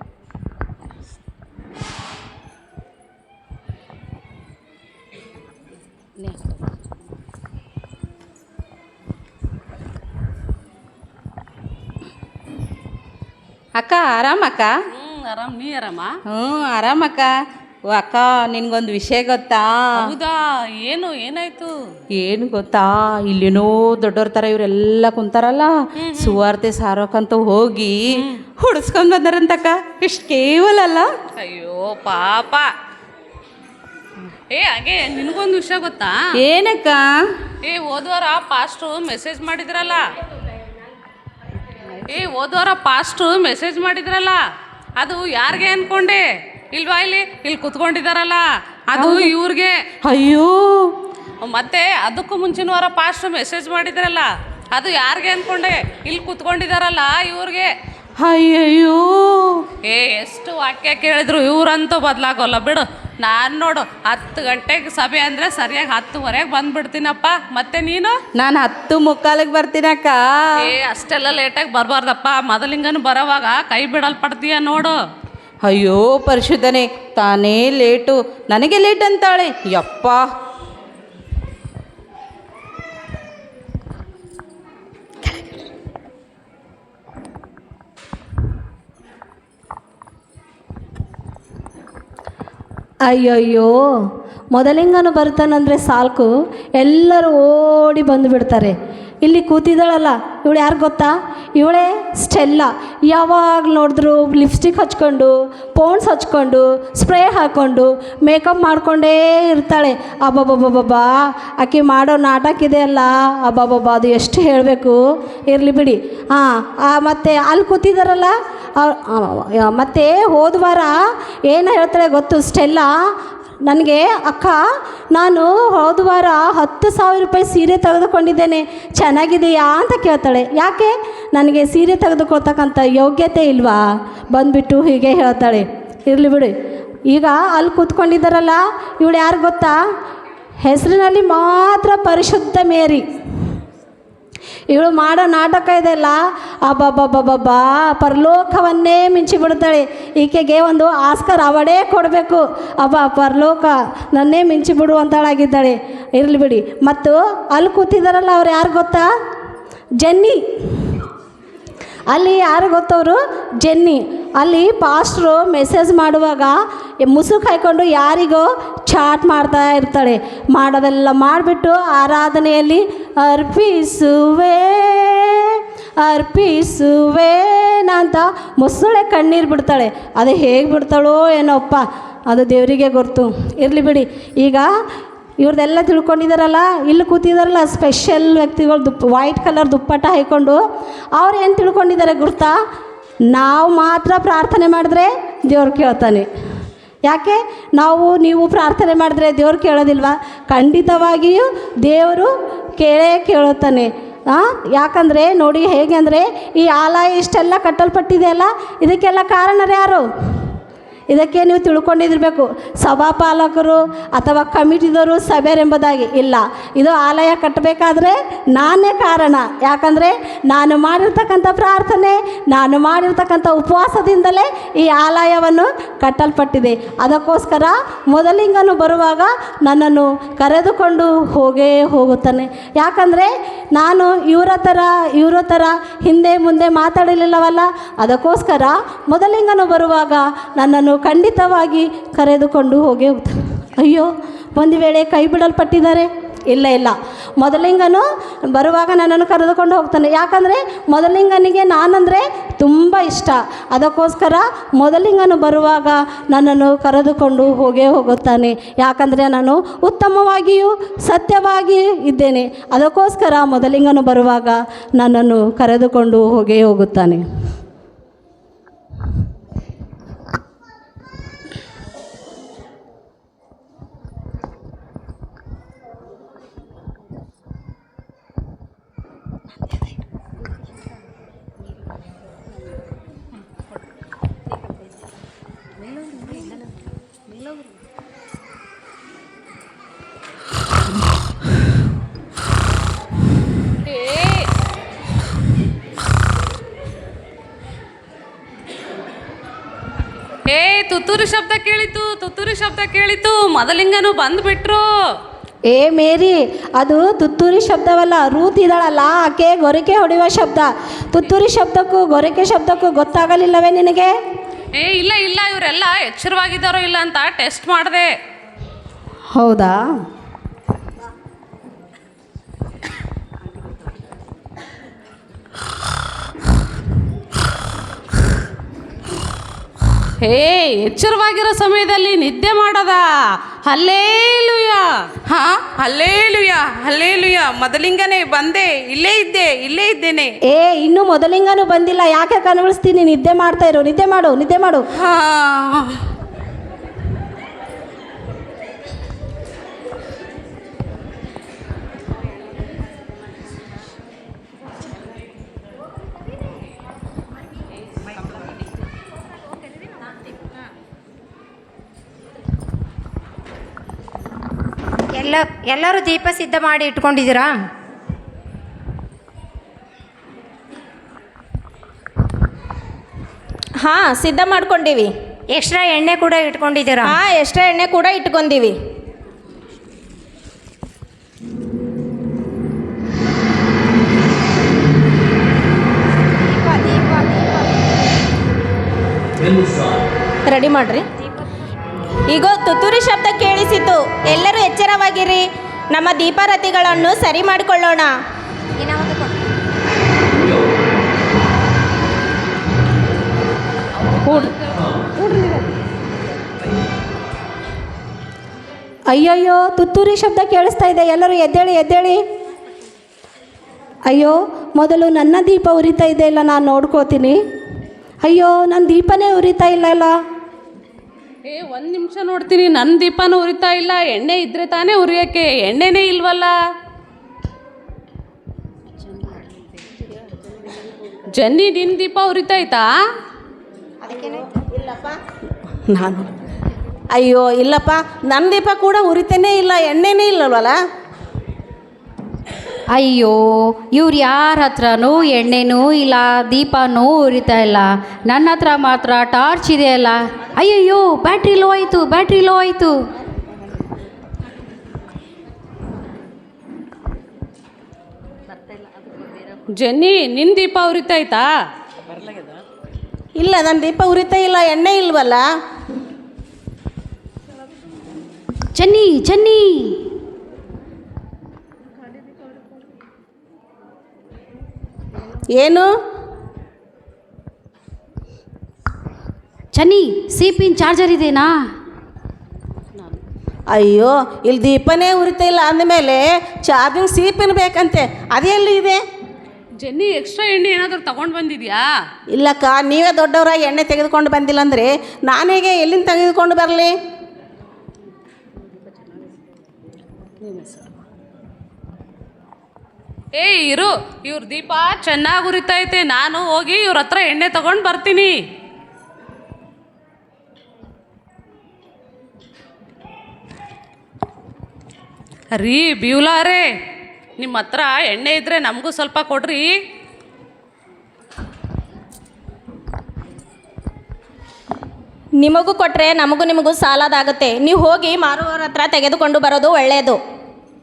ಅಕ್ಕ ಆರಾಮಕ್ಕ? ಆರಾಮ್, ನೀ ಆರಾಮ? ಆರಾಮಕ್ಕ. ಓ ಅಕ್ಕ, ನಿನ್ಗೊಂದು ವಿಷಯ ಗೊತ್ತಾ? ಹೌದಾ? ಏನಾಯ್ತು? ಏನು ಗೊತ್ತಾ, ಇಲ್ಲೇನೋ ದೊಡ್ಡವ್ರ ಥರ ಇವರೆಲ್ಲ ಕುಂತಾರಲ್ಲ, ಸುವಾರ್ತೆ ಸಾರೋಕಂತ ಹೋಗಿ ಹುಡ್ಸ್ಕೊಂಡ್ ಬಂದಾರಂತಕ್ಕ. ಇಷ್ಟು ಕೇವಲ ಅಲ್ಲ? ಅಯ್ಯೋ ಪಾಪ. ಹಾಗೆ ನಿನಗೊಂದು ವಿಷಯ ಗೊತ್ತಾ? ಏನಕ್ಕ? ಹೋದ್ವಾರ ಪಾಸ್ಟ್ರು ಮೆಸೇಜ್ ಮಾಡಿದ್ರಲ್ಲ. ಹೋದ್ವಾರ ಪಾಸ್ಟ್ರು ಮೆಸೇಜ್ ಮಾಡಿದ್ರಲ್ಲ, ಅದು ಯಾರಿಗೆ ಅನ್ಕೊಂಡೆ? ಇಲ್ವಾ, ಇಲ್ಲಿ ಕುತ್ಕೊಂಡಿದಾರಲ್ಲ, ಅದು ಇವ್ರಿಗೆ. ಅಯ್ಯೋ, ಮತ್ತೆ ಅದಕ್ಕೂ ಮುಂಚಿನ ವಾರ ಪಾಸ್ಟ್ರು ಮೆಸೇಜ್ ಮಾಡಿದ್ರಲ್ಲ, ಅದು ಯಾರಿಗೆ ಅನ್ಕೊಂಡೆ? ಇಲ್ಲಿ ಕುತ್ಕೊಂಡಿದಾರಲ್ಲ ಇವ್ರಿಗೆ. ಅಯ್ಯಯ್ಯೋ, ಎಷ್ಟು ವಾಕ್ಯ ಕೇಳಿದ್ರು ಇವ್ರಂತೂ ಬದಲಾಗೋಲ್ಲ ಬಿಡು. ನಾನು ನೋಡು 10 ಗಂಟೆಗೆ ಸಭೆ ಅಂದರೆ ಸರಿಯಾಗಿ 10:15 ಬಂದ್ಬಿಡ್ತೀನಪ್ಪ. ಮತ್ತೆ ನೀನು? ನಾನು 10:45 ಬರ್ತೀನಕ್ಕ. ಅಷ್ಟೆಲ್ಲ ಲೇಟಾಗಿ ಬರಬಾರ್ದಪ್ಪ. ಮೊದಲಿಂಗನು ಬರೋವಾಗ ಕೈ ಬಿಡಲ್ಪಡ್ತೀಯ ನೋಡು. ಅಯ್ಯೋ ಪರಿಶುದ್ಧನೇ, ತಾನೇ ಲೇಟು, ನನಗೆ ಲೇಟ್ ಅಂತಾಳೆ. ಯಪ್ಪ, ಅಯ್ಯಯ್ಯೋ, ಮೊದಲಿಂಗನು ಬರ್ತಾನಂದರೆ ಸಾಕು, ಎಲ್ಲರೂ ಓಡಿ ಬಂದುಬಿಡ್ತಾರೆ. ಇಲ್ಲಿ ಕೂತಿದ್ದಾಳಲ್ಲ, ಇವಳು ಯಾರು ಗೊತ್ತಾ? ಇವಳೇ ಸ್ಟೆಲ್ಲ. ಯಾವಾಗ ನೋಡಿದ್ರು ಲಿಪ್ಸ್ಟಿಕ್ ಹಚ್ಕೊಂಡು, ಪೌಂಡ್ಸ್ ಹಚ್ಕೊಂಡು, ಸ್ಪ್ರೇ ಹಾಕ್ಕೊಂಡು, ಮೇಕಪ್ ಮಾಡಿಕೊಂಡೇ ಇರ್ತಾಳೆ. ಅಬ್ಬಬ್ಬಬ್ಬಬ್ಬಾ, ಆಕೆ ಮಾಡೋ ನಾಟಕ ಇದೆ ಅಲ್ಲ, ಅಬ್ಬಬ್ಬಬ್ಬಾ, ಅದು ಎಷ್ಟು ಹೇಳಬೇಕು. ಇರಲಿ ಬಿಡಿ. ಮತ್ತು ಅಲ್ಲಿ ಕೂತಿದ್ದಾರಲ್ಲ, ಮತ್ತು ಹೋದ ವಾರ ಏನು ಹೇಳ್ತಾಳೆ ಗೊತ್ತು ಸ್ಟೆಲ್ಲ? ನನಗೆ ಅಕ್ಕ, ನಾನು ಹೋದ ವಾರ 10,000 ರೂಪಾಯಿ ಸೀರೆ ತೆಗೆದುಕೊಂಡಿದ್ದೇನೆ, ಚೆನ್ನಾಗಿದೆಯಾ ಅಂತ ಕೇಳ್ತಾಳೆ. ಯಾಕೆ? ನನಗೆ ಸೀರೆ ತೆಗೆದುಕೊಳ್ತಕ್ಕಂಥ ಯೋಗ್ಯತೆ ಇಲ್ವಾ? ಬಂದುಬಿಟ್ಟು ಹೀಗೆ ಹೇಳ್ತಾಳೆ. ಇರಲಿ ಬಿಡಿ. ಈಗ ಅಲ್ಲಿ ಕೂತ್ಕೊಂಡಿದ್ದಾರಲ್ಲ, ಇವಳು ಯಾರು ಗೊತ್ತಾ? ಹೆಸರಿನಲ್ಲಿ ಮಾತ್ರ ಪರಿಶುದ್ಧ ಮೇರಿ. ಇವಳು ಮಾಡೋ ನಾಟಕ ಇದೆಲ್ಲ, ಅಬ್ಬಬ್ಬಬ್ಬಬ್ಬಾ, ಪರಲೋಕವನ್ನೇ ಮಿಂಚಿ ಬಿಡ್ತಾಳೆ. ಈಕೆಗೆ ಒಂದು ಆಸ್ಕರ್ ಅವಾರ್ಡೇ ಕೊಡಬೇಕು. ಪರಲೋಕ ನನ್ನೇ ಮಿಂಚಿ ಬಿಡುವಂತಳಾಗಿದ್ದಾಳೆ. ಇರಲಿ ಬಿಡಿ. ಮತ್ತು ಅಲ್ಲಿ ಕೂತಿದ್ದಾರಲ್ಲ, ಅವ್ರು ಯಾರು ಗೊತ್ತಾ? ಜೆನ್ನಿ. ಅಲ್ಲಿ ಯಾರು ಗೊತ್ತವರು? ಜೆನ್ನಿ. ಅಲ್ಲಿ ಪಾಸ್ಟ್ರು ಮೆಸೇಜ್ ಮಾಡುವಾಗ ಮುಸುಕು ಹಾಕ್ಕೊಂಡು ಯಾರಿಗೋ ಚಾಟ್ ಮಾಡ್ತಾ ಇರ್ತಾಳೆ. ಮಾಡೋದೆಲ್ಲ ಮಾಡಿಬಿಟ್ಟು ಆರಾಧನೆಯಲ್ಲಿ ಅರ್ಪಿಸುವೆ ಅರ್ಪಿಸುವೇನ ಅಂತ ಮೊಸಳೆ ಕಣ್ಣೀರು ಬಿಡ್ತಾಳೆ. ಅದು ಹೇಗೆ ಬಿಡ್ತಾಳೋ ಏನೋಪ್ಪ, ಅದು ದೇವರಿಗೆ ಗೊತ್ತು. ಇರಲಿ ಬಿಡಿ. ಈಗ ಇವ್ರದ್ದೆಲ್ಲ ತಿಳ್ಕೊಂಡಿದ್ದಾರಲ್ಲ, ಇಲ್ಲಿ ಕೂತಿದ್ದಾರಲ್ಲ ಸ್ಪೆಷಲ್ ವ್ಯಕ್ತಿಗಳು, ವೈಟ್ ಕಲರ್ ದುಪ್ಪಟ್ಟ ಹಾಕ್ಕೊಂಡು, ಅವ್ರು ಏನು ತಿಳ್ಕೊಂಡಿದ್ದಾರೆ ಗೊತ್ತಾ? ನಾವು ಮಾತ್ರ ಪ್ರಾರ್ಥನೆ ಮಾಡಿದ್ರೆ ದೇವ್ರು ಕೇಳ್ತಾನೆ. ಯಾಕೆ? ನೀವು ಪ್ರಾರ್ಥನೆ ಮಾಡಿದ್ರೆ ದೇವ್ರು ಕೇಳೋದಿಲ್ವಾ? ಖಂಡಿತವಾಗಿಯೂ ದೇವರು ಕೇಳುತ್ತಾನೆ. ಯಾಕಂದರೆ ನೋಡಿ, ಹೇಗೆ ಅಂದರೆ ಈ ಆಲಯ ಇಷ್ಟೆಲ್ಲ ಕಟ್ಟಲ್ಪಟ್ಟಿದೆಯಲ್ಲ, ಇದಕ್ಕೆಲ್ಲ ಕಾರಣರು ಯಾರು? ಇದಕ್ಕೆ ನೀವು ತಿಳ್ಕೊಂಡಿದಿರಬೇಕು. ಸಭಾಪಾಲಕರು ಅಥವಾ ಕಮಿಟಿದವರು ಸಭೆರೆಂಬುದಾಗಿ ಇಲ್ಲ. ಇದು ಆಲಯ ಕಟ್ಟಬೇಕಾದ್ರೆ ನಾನೇ ಕಾರಣ. ಯಾಕಂದರೆ ನಾನು ಮಾಡಿರ್ತಕ್ಕಂಥ ಪ್ರಾರ್ಥನೆ, ನಾನು ಮಾಡಿರ್ತಕ್ಕಂಥ ಉಪವಾಸದಿಂದಲೇ ಈ ಆಲಯವನ್ನು ಕಟ್ಟಲ್ಪಟ್ಟಿದೆ. ಅದಕ್ಕೋಸ್ಕರ ಮೊದಲಿಂಗನು ಬರುವಾಗ ನನ್ನನ್ನು ಕರೆದುಕೊಂಡು ಹೋಗುತ್ತಾನೆ. ಯಾಕಂದರೆ ನಾನು ಇವರ ಥರ ಹಿಂದೆ ಮುಂದೆ ಮಾತಾಡಲಿಲ್ಲವಲ್ಲ. ಅದಕ್ಕೋಸ್ಕರ ಮೊದಲಿಂಗನು ಬರುವಾಗ ನನ್ನನ್ನು ಖಂಡಿತವಾಗಿ ಕರೆದುಕೊಂಡು ಹೋಗೇ ಹೋಗ್ತಾನೆ. ಅಯ್ಯೋ, ಒಂದು ವೇಳೆ ಕೈ ಬಿಡಲ್ಪಟ್ಟಿದ್ದಾರೆ? ಇಲ್ಲ ಇಲ್ಲ, ಮೊದಲಿಂಗನು ಬರುವಾಗ ನನ್ನನ್ನು ಕರೆದುಕೊಂಡು ಹೋಗ್ತಾನೆ. ಯಾಕಂದರೆ ಮೊದಲಿಂಗನಿಗೆ ನಾನಂದರೆ ತುಂಬ ಇಷ್ಟ. ಅದಕ್ಕೋಸ್ಕರ ಮೊದಲಿಂಗನು ಬರುವಾಗ ನನ್ನನ್ನು ಕರೆದುಕೊಂಡು ಹೋಗೇ ಹೋಗುತ್ತಾನೆ. ಯಾಕಂದರೆ ನಾನು ಉತ್ತಮವಾಗಿಯೂ ಸತ್ಯವಾಗಿಯೂ ಇದ್ದೇನೆ. ಅದಕ್ಕೋಸ್ಕರ ಮೊದಲಿಂಗನು ಬರುವಾಗ ನನ್ನನ್ನು ಕರೆದುಕೊಂಡು ಹೋಗೇ ಹೋಗುತ್ತಾನೆ. ತುತ್ತೂರಿ ಶಬ್ದ ಕೇಳಿತು, ತುತ್ತೂರಿ ಶಬ್ದ ಕೇಳಿತು, ಮೊದಲಿಂಗನು ಬಂದುಬಿಟ್ರು. ಏ ಮೇರಿ, ಅದು ತುತ್ತೂರಿ ಶಬ್ದವಲ್ಲ, ರೂತ್ ಇದ್ದಾಳಲ್ಲ ಆಕೆ ಗೊರಕೆ ಹೊಡೆಯುವ ಶಬ್ದ. ತುತ್ತೂರಿ ಶಬ್ದಕ್ಕೂ ಗೊರಕೆ ಶಬ್ದಕ್ಕೂ ಗೊತ್ತಾಗಲಿಲ್ಲವೇ ನಿನಗೆ? ಇಲ್ಲ ಇಲ್ಲ, ಇವರೆಲ್ಲ ಎಚ್ಚರವಾಗಿದ್ದಾರೋ ಇಲ್ಲ ಅಂತ ಟೆಸ್ಟ್ ಮಾಡಿದೆ. ಹೌದಾ? ಎಚ್ಚರವಾಗಿರೋ ಸಮಯದಲ್ಲಿ ನಿದ್ದೆ ಮಾಡೋದ? ಹಲ್ಲೇಲೂಯ. Hallelujah, hallelujah. ಮೊದಲಿಂಗನೇ ಬಂದೆ, ಇಲ್ಲೇ ಇದ್ದೇನೆ. ಇನ್ನೂ ಮೊದಲಿಂಗನೂ ಬಂದಿಲ್ಲ. ಯಾಕೆ ಕನ್ವಿಳಿಸ್ತೀನಿ? ನಿದ್ದೆ ಮಾಡ್ತಾ ಇರು, ನಿದ್ದೆ ಮಾಡು, ನಿದ್ದೆ ಮಾಡು. ಎಲ್ಲರೂ ದೀಪ ಸಿದ್ಧ ಮಾಡಿ ಇಟ್ಕೊಂಡಿದ್ದೀರಾ? ಹಾಂ, ಸಿದ್ಧ ಮಾಡ್ಕೊಂಡಿವಿ. ಎಕ್ಸ್ಟ್ರಾ ಎಣ್ಣೆ ಕೂಡ ಇಟ್ಕೊಂಡಿದ್ದೀರಾ? ಹಾಂ, ಎಕ್ಸ್ಟ್ರಾ ಎಣ್ಣೆ ಕೂಡ ಇಟ್ಕೊಂಡಿವಿ. ರೆಡಿ ಮಾಡ್ರಿ. ಈಗ ತುತ್ತೂರಿ ಶಬ್ದ ಕೇಳಿಸಿತು. ಎಲ್ಲರೂ ಎಚ್ಚರವಾಗಿರಿ. ನಮ್ಮ ದೀಪಾರತಿಗಳನ್ನು ಸರಿ ಮಾಡಿಕೊಳ್ಳೋಣ. ಅಯ್ಯಯ್ಯೋ, ತುತ್ತೂರಿ ಶಬ್ದ ಕೇಳಿಸ್ತಾ ಇದೆ. ಎಲ್ಲರೂ ಎದ್ದೇಳಿ, ಎದ್ದೇಳಿ. ಅಯ್ಯೋ, ಮೊದಲು ನನ್ನ ದೀಪ ಉರಿತಾ ಇದೆ ಇಲ್ಲ, ನಾನು ನೋಡ್ಕೋತೀನಿ. ಅಯ್ಯೋ, ನನ್ನ ದೀಪನೇ ಉರಿತಾ ಇಲ್ಲ ಅಲ್ಲ. ಒಂದು ನಿಮಿಷ ನೋಡ್ತೀನಿ, ನನ್ನ ದೀಪನೂ ಉರಿತಾ ಇಲ್ಲ. ಎಣ್ಣೆ ಇದ್ರೆ ತಾನೇ ಉರಿಯೋಕ್ಕೆ, ಎಣ್ಣೆನೇ ಇಲ್ವಲ್ಲ. ಜನ್ನಿ, ನಿನ್ನ ದೀಪ ಉರಿತಾಯ್ತಾ? ಇಲ್ಲಪ್ಪ, ನಾನು ಅಯ್ಯೋ ಇಲ್ಲಪ್ಪ, ನನ್ನ ದೀಪ ಕೂಡ ಉರಿತೇನೇ ಇಲ್ಲ, ಎಣ್ಣೆನೇ ಇಲ್ಲವಲ್ಲ. ಅಯ್ಯೋ, ಇವ್ರು ಯಾರ ಹತ್ರನೂ ಎಣ್ಣೆನೂ ಇಲ್ಲ, ದೀಪನೂ ಉರಿತಾ ಇಲ್ಲ. ನನ್ನ ಹತ್ರ ಮಾತ್ರ ಟಾರ್ಚ್ ಇದೆಯಲ್ಲ. ಅಯ್ಯಯ್ಯೋ, ಬ್ಯಾಟ್ರಿ ಲೋ ಆಯಿತು, ಬ್ಯಾಟ್ರಿ ಲೋ ಆಯಿತು. ಜನ್ನಿ, ನಿನ್ನ ದೀಪ ಉರಿತಾಯ್ತಾ? ಇಲ್ಲ, ನನ್ನ ದೀಪ ಉರಿತಾ ಇಲ್ಲ, ಎಣ್ಣೆ ಇಲ್ವಲ್ಲ. ಜನ್ನಿ, ಜನ್ನಿ, ಏನು? ಜನ್ನಿ, ಸಿಪಿನ್ ಚಾರ್ಜರ್ ಇದೆನಾ? ಅಯ್ಯೋ, ಇಲ್ಲಿ ದೀಪನೇ ಉರಿತಾ ಇಲ್ಲ ಅಂದಮೇಲೆ ಚಾರ್ಜಿಂಗ್ ಸೀಪಿನ ಬೇಕಂತೆ. ಅದೆಲ್ಲಿ ಇದೆ? ಜನ್ನಿ, ಎಕ್ಸ್ಟ್ರಾ ಎಣ್ಣೆ ಏನಾದರೂ ತಗೊಂಡು ಬಂದಿದ್ಯಾ? ಇಲ್ಲಕ್ಕ, ನೀವೇ ದೊಡ್ಡವರಾಗಿ ಎಣ್ಣೆ ತೆಗೆದುಕೊಂಡು ಬಂದಿಲ್ಲ ಅಂದರೆ ನಾನು ಹೇಗೆ ಎಲ್ಲಿಂದ ತೆಗೆದುಕೊಂಡು ಬರಲಿ? ಇರು, ಇವ್ರ ದೀಪ ಚೆನ್ನಾಗಿ ಉರಿತೈತೆ. ನಾನು ಹೋಗಿ ಇವ್ರ ಹತ್ರ ಎಣ್ಣೆ ತಗೊಂಡು ಬರ್ತೀನಿ. ರೀ ಬ್ಯೂಲಾರೇ, ನಿಮ್ಮ ಹತ್ರ ಎಣ್ಣೆ ಇದ್ದರೆ ನಮಗೂ ಸ್ವಲ್ಪ ಕೊಡ್ರಿ. ನಿಮಗೂ ಕೊಟ್ಟರೆ ನಮಗೂ ನಿಮಗೂ ಸಾಲದಾಗುತ್ತೆ. ನೀವು ಹೋಗಿ ಮಾರುವವರ ಹತ್ರ ತೆಗೆದುಕೊಂಡು ಬರೋದು ಒಳ್ಳೆಯದು.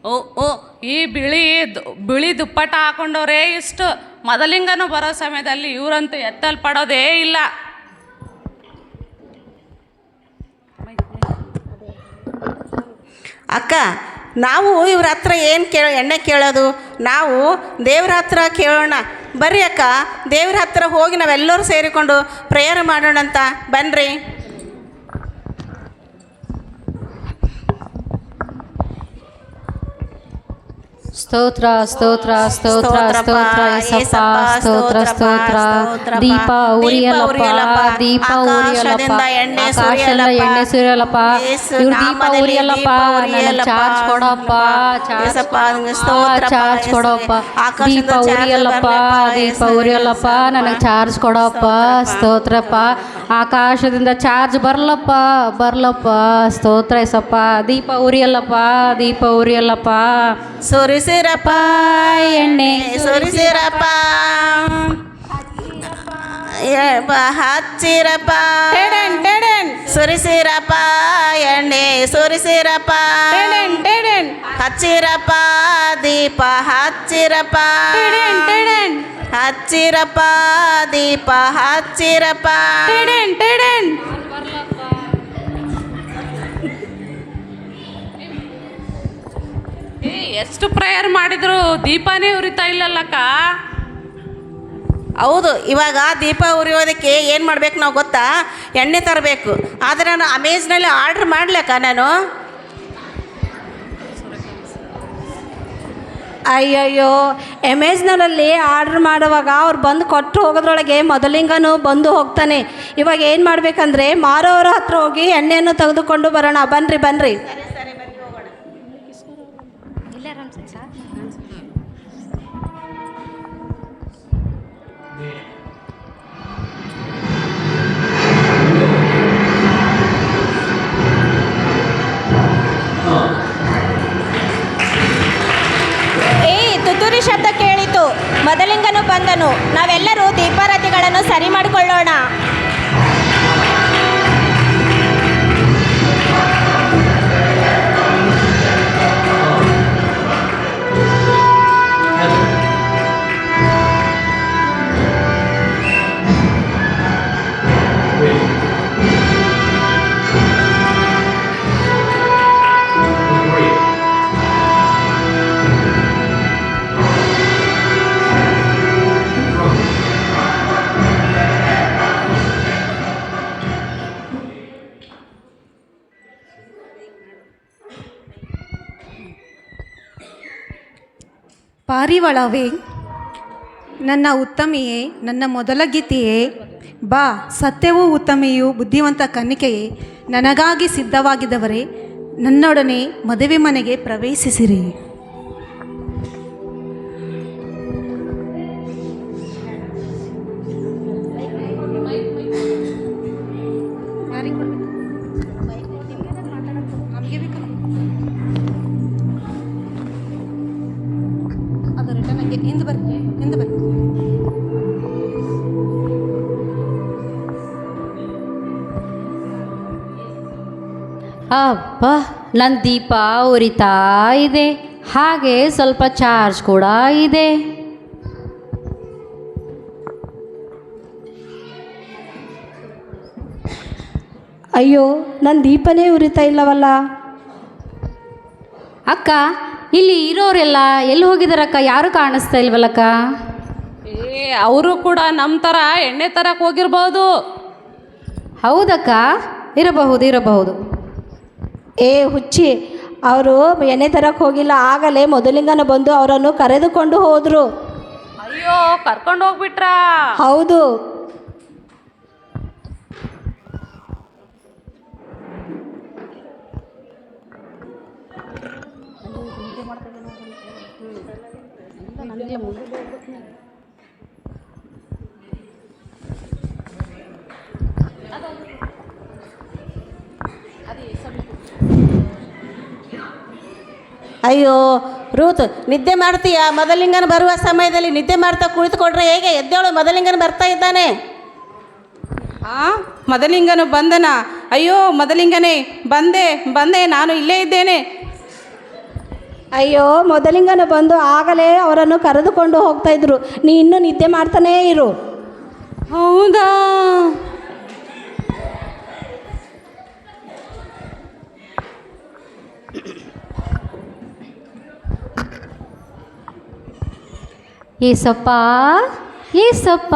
ಓ, ಈ ಬಿಳಿ ದುಪ್ಪಟ ಹಾಕೊಂಡವ್ರೆ ಇಷ್ಟು. ಮೊದಲಿಂಗನು ಬರೋ ಸಮಯದಲ್ಲಿ ಇವರಂತೂ ಎತ್ತಲ್ಪಡೋದೇ ಇಲ್ಲ. ಅಕ್ಕ, ನಾವು ಇವ್ರ ಹತ್ರ ಏನು ಎಣ್ಣೆ ಕೇಳೋದು, ನಾವು ದೇವ್ರ ಹತ್ರ ಕೇಳೋಣ. ಬರ್ರಿ ಅಕ್ಕ, ದೇವ್ರ ಹತ್ರ ಹೋಗಿ ನಾವೆಲ್ಲರೂ ಸೇರಿಕೊಂಡು ಪ್ರೇಯರ್ ಮಾಡೋಣ ಅಂತ ಬನ್ನಿರಿ. ಸ್ತೋತ್ರ ಸ್ತೋತ್ರ ಸ್ತೋತ್ರ ಸ್ತೋತ್ರ ಯೇಸಪ್ಪ, ಸ್ತೋತ್ರ ಸ್ತೋತ್ರ. ದೀಪ ಉರಿಯಲ್ಲಪ್ಪ, ದೀಪ ಉರಿಯಲ್ಲಪ್ಪ, ಆಕಾಶದಿಂದ ಎಣ್ಣೆ ಸುರಿಯಲ್ಲಪ್ಪ. ಇವ್ರ ದೀಪ ಉರಿಯಲ್ಲಪ್ಪ, ನನಗೆ ಚಾರ್ಜ್ ಕೊಡಪ್ಪ, ಚಾರ್ಜ್ ಕೊಡಪ್ಪ. ದೀಪ ಉರಿಯಲ್ಲಪ್ಪ, ದೀಪ ಉರಿಯಲ್ಲಪ್ಪ, ನನಗೆ ಚಾರ್ಜ್ ಕೊಡಪ್ಪ. ಸ್ತೋತ್ರಪ್ಪ. ಆಕಾಶದಿಂದ ಚಾರ್ಜ್ ಬರ್ಲಪ್ಪ, ಬರ್ಲಪ್ಪ. ಸ್ತೋತ್ರ ಯೇಸಪ್ಪ. ದೀಪ ಉರಿಯಲ್ಲಪ್ಪ, ದೀಪ ಉರಿಯಲ್ಲಪ್ಪ. ಸುರಿಸಿರಪ್ಪ ಎಣ್ಣೆ ಸುರಿಸಿರಪ್ಪ, ಹಚ್ಚಿರಪ್ಪ ಸುರಿಸಿರಪ್ಪ ಎಣ್ಣೆ ಸುರಿಸಿರಪ್ಪ, ಹಚ್ಚಿರಪ್ಪ ದೀಪ ಹಚ್ಚಿರಪ್ಪ, ಹಚ್ಚಿರಪ್ಪ ದೀಪ ಹಚ್ಚಿರಪ್ಪ. ಎಷ್ಟು ಪ್ರೇಯರ್ ಮಾಡಿದ್ರು ದೀಪನೇ ಉರಿತಾ ಇಲ್ಲಲ್ಲಕ್ಕ. ಹೌದು, ಇವಾಗ ದೀಪ ಉರಿಯೋದಕ್ಕೆ ಏನು ಮಾಡ್ಬೇಕು ನಾವು ಗೊತ್ತಾ? ಎಣ್ಣೆ ತರಬೇಕು. ಆದರೆ ನಾನು ಅಮೇಜ್ನಲ್ಲಿ ಆರ್ಡ್ರ್ ಮಾಡ್ಲಕ್ಕ ನಾನು. ಅಯ್ಯಯ್ಯೋ, ಅಮೆಝಾನಲ್ಲಿ ಆರ್ಡ್ರ್ ಮಾಡುವಾಗ ಅವ್ರು ಬಂದು ಕೊಟ್ಟು ಹೋಗೋದ್ರೊಳಗೆ ಮೊದಲಿಂಗನು ಬಂದು ಹೋಗ್ತಾನೆ. ಇವಾಗ ಏನು ಮಾಡಬೇಕಂದ್ರೆ ಮಾರೋರ ಹತ್ರ ಹೋಗಿ ಎಣ್ಣೆಯನ್ನು ತೆಗೆದುಕೊಂಡು ಬರೋಣ. ಬನ್ನಿರಿ ಬನ್ನಿರಿ. ತುತ್ತೂರಿ ಶಬ್ದ ಕೇಳಿತು, ಮೊದಲಿಂಗನು ಬಂದನು. ನಾವೆಲ್ಲರೂ ದೀಪಾರತಿಗಳನ್ನು ಸರಿ ಮಾಡಿಕೊಳ್ಳೋಣ. ಪಾರಿವಾಳವೇ, ನನ್ನ ಉತ್ತಮಿಯೇ, ನನ್ನ ಮೊದಲ ಗೀತೆಯೇ, ಬಾ. ಸತ್ಯವೂ ಉತ್ತಮಿಯೂ ಬುದ್ಧಿವಂತ ಕನ್ನಿಕೆಯೇ, ನನಗಾಗಿ ಸಿದ್ಧವಾಗಿದ್ದವರೇ, ನನ್ನೊಡನೆ ಮದುವೆ ಮನೆಗೆ ಪ್ರವೇಶಿಸಿರಿ. ಅಪ್ಪ, ನನ್ನ ದೀಪ ಉರಿತಾ ಇದೆ, ಹಾಗೆ ಸ್ವಲ್ಪ ಚಾರ್ಜ್ ಕೂಡ ಇದೆ. ಅಯ್ಯೋ, ನನ್ನ ದೀಪನೇ ಉರಿತಾ ಇಲ್ಲವಲ್ಲ. ಅಕ್ಕ, ಇಲ್ಲಿ ಇರೋರೆಲ್ಲ ಎಲ್ಲಿ ಹೋಗಿದಾರಕ್ಕ? ಯಾರು ಕಾಣಿಸ್ತಾ ಇಲ್ವಲ್ಲಕ್ಕ? ಅವರು ಕೂಡ ನಮ್ಮ ಥರ ಎಣ್ಣೆ ತರಕ್ಕೆ ಹೋಗಿರ್ಬೋದು. ಹೌದಕ್ಕ, ಇರಬಹುದು ಇರಬಹುದು. ಏ ಹುಚ್ಚಿ, ಅವರು ಎಣ್ಣೆ ತರಕ್ಕೆ ಹೋಗಿಲ್ಲ. ಆಗಲೇ ಮೊದಲಿಂಗನ ಬಂದು ಅವರನ್ನು ಕರೆದುಕೊಂಡು ಹೋದರು. ಅಯ್ಯೋ, ಕರ್ಕೊಂಡು ಹೋಗ್ಬಿಟ್ರಾ? ಹೌದು. ಅಯ್ಯೋ ರೂತ್, ನಿದ್ದೆ ಮಾಡ್ತೀಯಾ? ಮೊದಲಿಂಗನ ಬರುವ ಸಮಯದಲ್ಲಿ ನಿದ್ದೆ ಮಾಡ್ತಾ ಕುಳಿತುಕೊಂಡ್ರೆ ಹೇಗೆ? ಎದ್ದೇಳು, ಮೊದಲಿಂಗನ ಬರ್ತಾ ಇದ್ದಾನೆ. ಮೊದಲಿಂಗನು ಬಂದನ? ಅಯ್ಯೋ ಮೊದಲಿಂಗನೇ, ಬಂದೆ ಬಂದೆ, ನಾನು ಇಲ್ಲೇ ಇದ್ದೇನೆ. ಅಯ್ಯೋ, ಮೊದಲಿಂಗನ ಬಂದು ಆಗಲೇ ಅವರನ್ನು ಕರೆದುಕೊಂಡು ಹೋಗ್ತಾ ಇದ್ರು. ನೀ ಇನ್ನೂ ನಿದ್ದೆ ಮಾಡ್ತಾನೇ ಇರು. ಹೌದಾ? ಏಸಪ್ಪ ಏಸಪ್ಪ,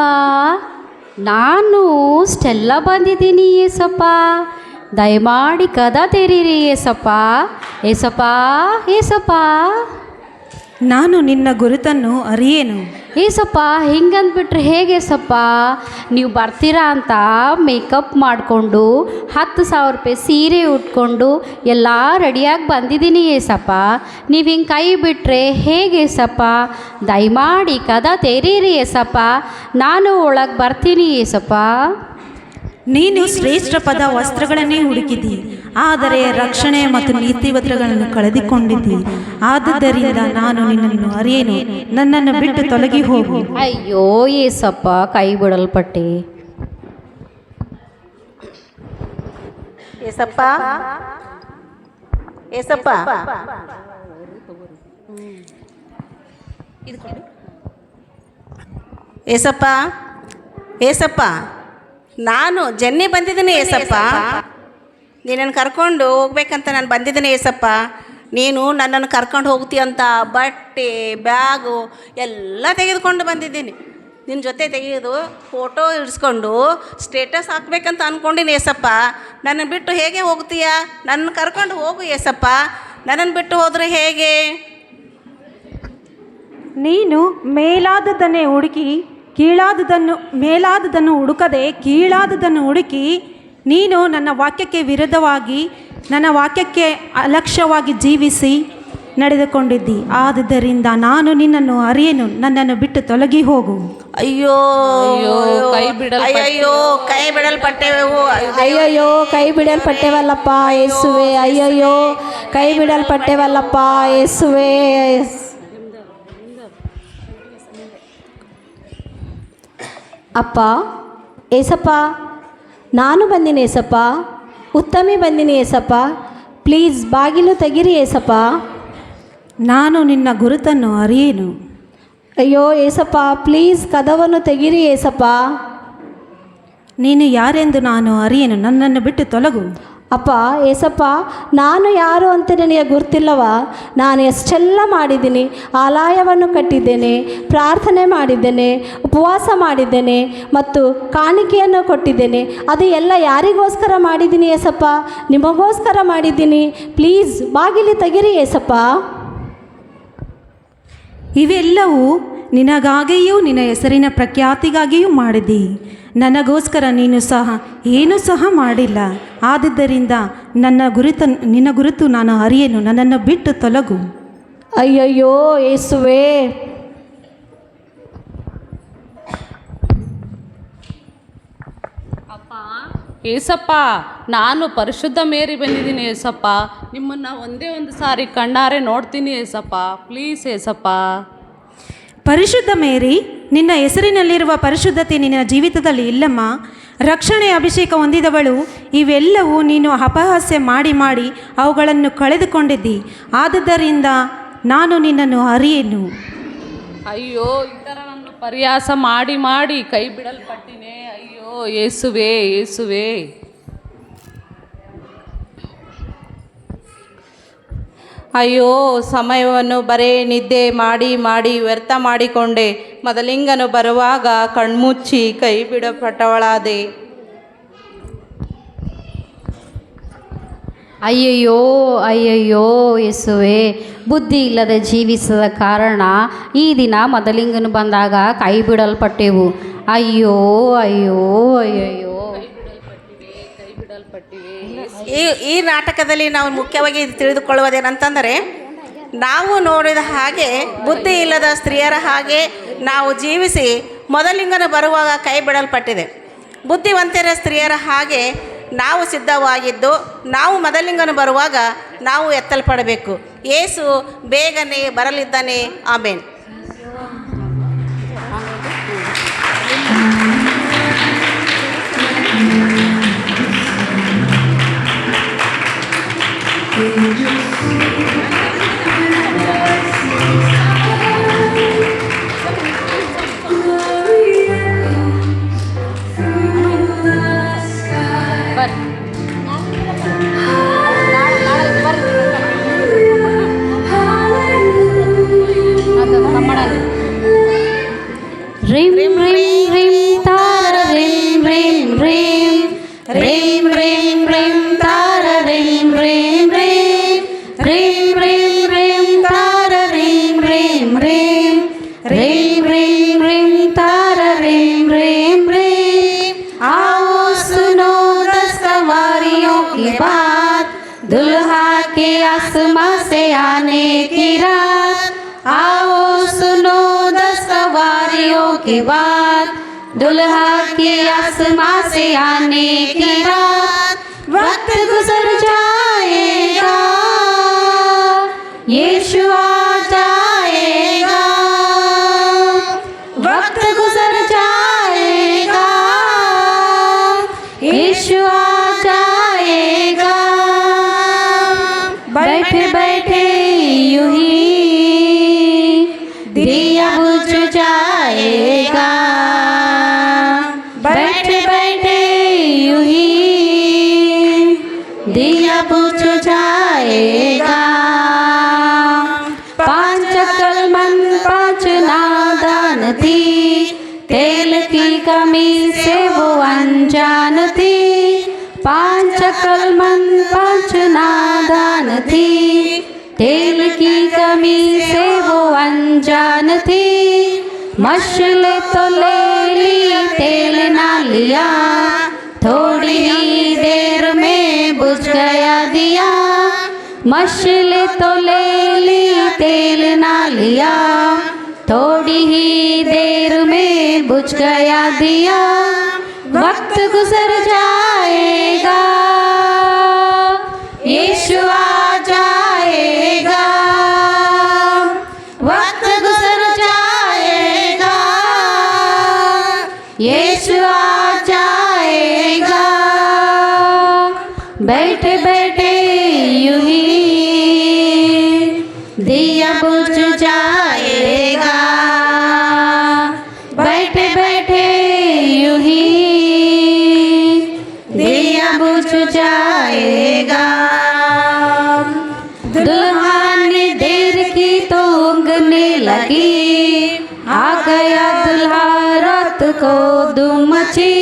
ನಾನು ಸ್ಟೆಲ್ಲ ಬಂದಿದ್ದೀನಿ ಏಸಪ್ಪ, ದಯಮಾಡಿ ಕದ ತೆರೀರಿ ಏಸಪ್ಪ. ಏಸಪ್ಪ ಏಸಪ್ಪ, ನಾನು ನಿನ್ನ ಗುರುತನ್ನು ಅರಿಯೇನು. ಏಸಪ್ಪ ಹಿಂಗಂದ್ಬಿಟ್ರೆ ಹೇಗೆ ಏಸಪ್ಪ? ನೀವು ಬರ್ತೀರಾ ಅಂತ ಮೇಕಪ್ ಮಾಡಿಕೊಂಡು 10,000 ರೂಪಾಯಿ ಸೀರೆ ಉಟ್ಕೊಂಡು ಎಲ್ಲ ರೆಡಿಯಾಗಿ ಬಂದಿದ್ದೀನಿ ಏಸಪ್ಪ. ನೀವು ಹಿಂಗೆ ಕೈ ಬಿಟ್ಟರೆ ಹೇಗೆ ಏಸಪ್ಪ? ದಯಮಾಡಿ ಕದ ತೆರೀರಿ ಏಸಪ್ಪ, ನಾನು ಒಳಗೆ ಬರ್ತೀನಿ ಏಸಪ್ಪ. ನೀನು ಶ್ರೇಷ್ಠ ಪದ ವಸ್ತ್ರಗಳನ್ನೇ ಹುಡುಕಿದಿ, ಆದರೆ ರಕ್ಷಣೆ ಮತ್ತು ನೀತಿವಸ್ತ್ರಗಳನ್ನು ಕಳೆದುಕೊಂಡಿದ್ದಿ. ಆದುದರಿಂದ ನಾನು ನಿನ್ನನ್ನು ಅರಿಯೇನು, ನನ್ನನ್ನು ಬಿಟ್ಟು ತೊಲಗಿ ಹೋಗು. ಅಯ್ಯೋ ಏಸಪ್ಪ, ಕೈ ಬಿಡಲ್ಪಟ್ಟೆ. ಏಸಪ್ಪ ಏಸಪ್ಪ, ಏಸಪ್ಪ ಏಸಪ್ಪ, ನಾನು ಜನ್ನಿ ಬಂದಿದ್ದೀನಿ ಏಸಪ್ಪ. ನೀನನ್ನು ಕರ್ಕೊಂಡು ಹೋಗ್ಬೇಕಂತ ನಾನು ಬಂದಿದ್ದೀನಿ ಏಸಪ್ಪ. ನೀನು ನನ್ನನ್ನು ಕರ್ಕೊಂಡು ಹೋಗ್ತೀಯಂತ ಬಟ್ಟೆ ಬ್ಯಾಗು ಎಲ್ಲ ತೆಗೆದುಕೊಂಡು ಬಂದಿದ್ದೀನಿ. ನಿನ್ನ ಜೊತೆ ತೆಗೆದು ಫೋಟೋ ಇಡಿಸ್ಕೊಂಡು ಸ್ಟೇಟಸ್ ಹಾಕ್ಬೇಕಂತ ಅಂದ್ಕೊಂಡಿನಿ ಏಸಪ್ಪ. ನನ್ನನ್ನು ಬಿಟ್ಟು ಹೇಗೆ ಹೋಗ್ತೀಯಾ? ನನ್ನ ಕರ್ಕೊಂಡು ಹೋಗು ಏಸಪ್ಪ. ನನ್ನನ್ನು ಬಿಟ್ಟು ಹೋದರೆ ಹೇಗೆ? ನೀನು ಮೇಲಾದದನ್ನೇ ಹುಡುಕಿ ಮೇಲಾದದನ್ನು ಹುಡುಕದೆ ಕೀಳಾದದನ್ನು ಹುಡುಕಿ, ನೀನು ನನ್ನ ವಾಕ್ಯಕ್ಕೆ ವಿರುದ್ಧವಾಗಿ ನನ್ನ ವಾಕ್ಯಕ್ಕೆ ಅಲಕ್ಷ್ಯವಾಗಿ ಜೀವಿಸಿ ನಡೆದುಕೊಂಡಿದ್ದಿ. ಆದುದರಿಂದ ನಾನು ನಿನ್ನನ್ನು ಅರಿಯೇನು, ನನ್ನನ್ನು ಬಿಟ್ಟು ತೊಲಗಿ ಹೋಗು. ಅಯ್ಯೋ ಕೈ ಬಿಡಲ್ಪಟ್ಟೆ. ಅಯ್ಯಯ್ಯೋ ಕೈ ಬಿಡಲ್ಪಟ್ಟೆವು. ಅಯ್ಯಯ್ಯೋ ಕೈ ಬಿಡಲ್ಪಟ್ಟೆವಲ್ಲಪ್ಪ ಯೇಸುವೆ, ಅಯ್ಯಯ್ಯೋ ಕೈ ಬಿಡಲ್ಪಟ್ಟೆವಲ್ಲಪ್ಪ ಯೇಸುವೆ. ಅಪ್ಪ ಏಸಪ್ಪ, ನಾನು ಬಂದಿನಿ ಏಸಪ್ಪ, ಉತ್ತಮಿ ಬಂದಿನಿ ಏಸಪ್ಪ, ಪ್ಲೀಸ್ ಬಾಗಿಲು ತೆಗಿರಿ ಏಸಪ್ಪ. ನಾನು ನಿನ್ನ ಗುರುತನ್ನು ಅರಿಯೇನು. ಅಯ್ಯೋ ಏಸಪ್ಪ, ಪ್ಲೀಸ್ ಕದವನ್ನು ತೆಗಿರಿ ಏಸಪ್ಪ. ನೀನು ಯಾರೆಂದು ನಾನು ಅರಿಯೇನು, ನನ್ನನ್ನು ಬಿಟ್ಟು ತೊಲಗು. ಅಪ್ಪ ಏಸಪ್ಪ, ನಾನು ಯಾರು ಅಂತ ನನಗೆ ಗುರ್ತಿಲ್ಲವ. ನಾನು ಎಷ್ಟೆಲ್ಲ ಮಾಡಿದ್ದೀನಿ, ಆಲಯವನ್ನು ಕಟ್ಟಿದ್ದೇನೆ, ಪ್ರಾರ್ಥನೆ ಮಾಡಿದ್ದೇನೆ, ಉಪವಾಸ ಮಾಡಿದ್ದೇನೆ ಮತ್ತು ಕಾಣಿಕೆಯನ್ನು ಕೊಟ್ಟಿದ್ದೇನೆ. ಅದು ಎಲ್ಲ ಯಾರಿಗೋಸ್ಕರ ಮಾಡಿದ್ದೀನಿ ಏಸಪ್ಪ? ನಿಮಗೋಸ್ಕರ ಮಾಡಿದ್ದೀನಿ. ಪ್ಲೀಸ್ ಬಾಗಿಲು ತೆಗಿರಿ ಏಸಪ್ಪ. ಇವೆಲ್ಲವೂ ನಿನಗಾಗಿಯೂ ನಿನ್ನ ಹೆಸರಿನ ಪ್ರಖ್ಯಾತಿಗಾಗಿಯೂ ಮಾಡಿದಿ. ನನಗೋಸ್ಕರ ನೀನು ಸಹ ಏನೂ ಸಹ ಮಾಡಿಲ್ಲ. ಆದುದರಿಂದ ನಿನ್ನ ಗುರುತು ನಾನು ಅರಿಯೇನು, ನನ್ನನ್ನು ಬಿಟ್ಟು ತೊಲಗು. ಅಯ್ಯಯ್ಯೋ ಯೇಸುವೆ. ಏಸಪ್ಪ, ನಾನು ಪರಿಶುದ್ಧ ಮೇರಿ ಬಂದಿದ್ದೀನಿ ಏಸಪ್ಪ. ನಿಮ್ಮನ್ನು ಒಂದೇ ಒಂದು ಸಾರಿ ಕಣ್ಣಾರೆ ನೋಡ್ತೀನಿ ಏಸಪ್ಪ, ಪ್ಲೀಸ್ ಏಸಪ್ಪ. ಪರಿಶುದ್ಧ ಮೇರಿ, ನಿನ್ನ ಹೆಸರಿನಲ್ಲಿರುವ ಪರಿಶುದ್ಧತೆ ನಿನ್ನ ಜೀವಿತದಲ್ಲಿ ಇಲ್ಲಮ್ಮ. ರಕ್ಷಣೆ ಅಭಿಷೇಕ ಹೊಂದಿದವಳು, ಇವೆಲ್ಲವೂ ನೀನು ಅಪಹಾಸ್ಯ ಮಾಡಿ ಮಾಡಿ ಅವುಗಳನ್ನು ಕಳೆದುಕೊಂಡಿದ್ದಿ. ಆದುದರಿಂದ ನಾನು ನಿನ್ನನ್ನು ಅರಿಯೇನು. ಅಯ್ಯೋ, ಈ ಥರ ನನ್ನ ಪರಿಹಾಸ ಮಾಡಿ ಮಾಡಿ ಕೈ ಬಿಡಲ್ಪಟ್ಟಿನೇ. ಅಯ್ಯೋ ಯೇಸುವೆ ಯೇಸುವೆ. ಅಯ್ಯೋ, ಸಮಯವನ್ನು ಬರೇ ನಿದ್ದೆ ಮಾಡಿ ಮಾಡಿ ವ್ಯರ್ಥ ಮಾಡಿಕೊಂಡೆ. ಮೊದಲಿಂಗನು ಬರುವಾಗ ಕಣ್ಮುಚ್ಚಿ ಕೈ ಬಿಡಪಟ್ಟವಳಾದೆ. ಅಯ್ಯಯ್ಯೋ ಅಯ್ಯಯ್ಯೋ ಯೇಸುವೆ, ಬುದ್ಧಿ ಇಲ್ಲದೆ ಜೀವಿಸದ ಕಾರಣ ಈ ದಿನ ಮೊದಲಿಂಗನು ಬಂದಾಗ ಕೈ ಬಿಡಲ್ಪಟ್ಟೆವು. ಅಯ್ಯೋ ಅಯ್ಯೋ ಅಯ್ಯಯ್ಯೋ. ಈ ನಾಟಕದಲ್ಲಿ ನಾವು ಮುಖ್ಯವಾಗಿ ತಿಳಿದುಕೊಳ್ಳುವುದೇನಂತಂದರೆ, ನಾವು ನೋಡಿದ ಹಾಗೆ ಬುದ್ಧಿ ಇಲ್ಲದ ಸ್ತ್ರೀಯರ ಹಾಗೆ ನಾವು ಜೀವಿಸಿ ಮೊದಲಿಂಗನು ಬರುವಾಗ ಕೈ ಬಿಡಲ್ಪಟ್ಟಿದೆ. ಬುದ್ಧಿವಂತರ ಸ್ತ್ರೀಯರ ಹಾಗೆ ನಾವು ಸಿದ್ಧವಾಗಿದ್ದು, ನಾವು ಮೊದಲಿಂಗನು ಬರುವಾಗ ನಾವು ಎತ್ತಲ್ಪಡಬೇಕು. ಯೇಸು ಬೇಗನೆ ಬರಲಿದ್ದಾನೆ. ಆಮೇನ್. ಬರ್ರಿ रिम रिम रिम तारा रिम रिम रिम रिम रिम रिम तारा रिम रिम रिम रिम रिम रिम तारा रिम रिम रिम रिम रिम रिम तारा रिम रिम रिम। आओ सुनो 10 सवारियों की बात, दुल्हा के आसमां से आने की रात। आओ सुनो 10 सवारियों की बात, दुल्हा के आसमां से आने की रात। वक्त गुजर जाएगा, यीशु आ जाएगा। वक्त गुजर जाएगा, यीशु आ जाएगा। बैठे बैठे यूं ही दिया बुझ जाएगा। बैठे बैठे यूं ही दिया बुझ जाएगा। 5 अक्लमंद 5 नादान थी, तेल की कमी से वो अनजान थी। 5 अक्लमंद 5 नादान थी, तेल की कमी से वो अनजान थी। मशाल तो ले ली, तेल ना लिया, थोड़ी ही देर में बुझ गया दिया। मशाल तो ले ली, तेल ना लिया, थोड़ी ही देर में बुझ गया दिया। वक्त गुजर जाएगा, यीशु आ जाएगा। वक्त गुजर जाएगा, यीशु आ जाएगा। बैठे बैठे यूं ही दिया बुझ जाएगा। बैठे बैठे यूं ही दिया बुझ जाएगा। दुल्हा ने देर की तो उंगने लगी, आ गया दुल्हा रात को धूम मची।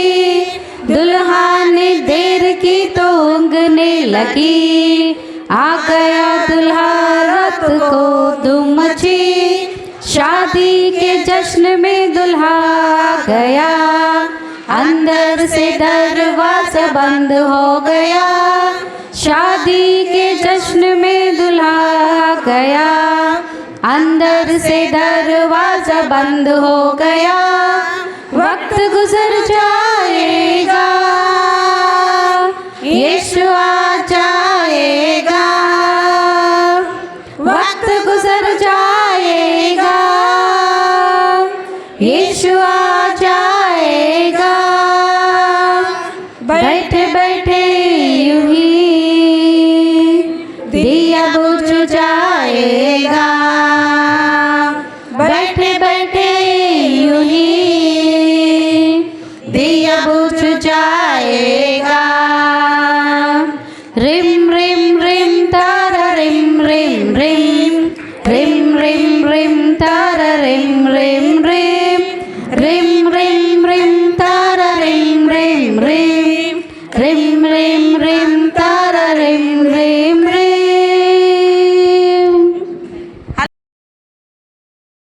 दुल्हा ने देर की तो उंगने लगी, आ गया दुल्हा रात को धूम मची। शादी के जश्न में दुल्हा आ गया, अंदर से दरवाजा बंद हो गया। शादी के जश्न में दुल्हा आ गया, अंदर से दरवाजा बंद हो गया। वक्त गुजर जाएगा, यीशु आ जाएगा। वक्त गुजर जाएगा, यीशु आ जाएगा। बैठे बैठे यूं ही दिया बुझ जाएगा। बैठे बैठे यूं ही दिया बुझ जाएगा। रिम रिम रिम तारा रिम रिम रिम रिम रिम रिम तारा रिम रिम रिम रिम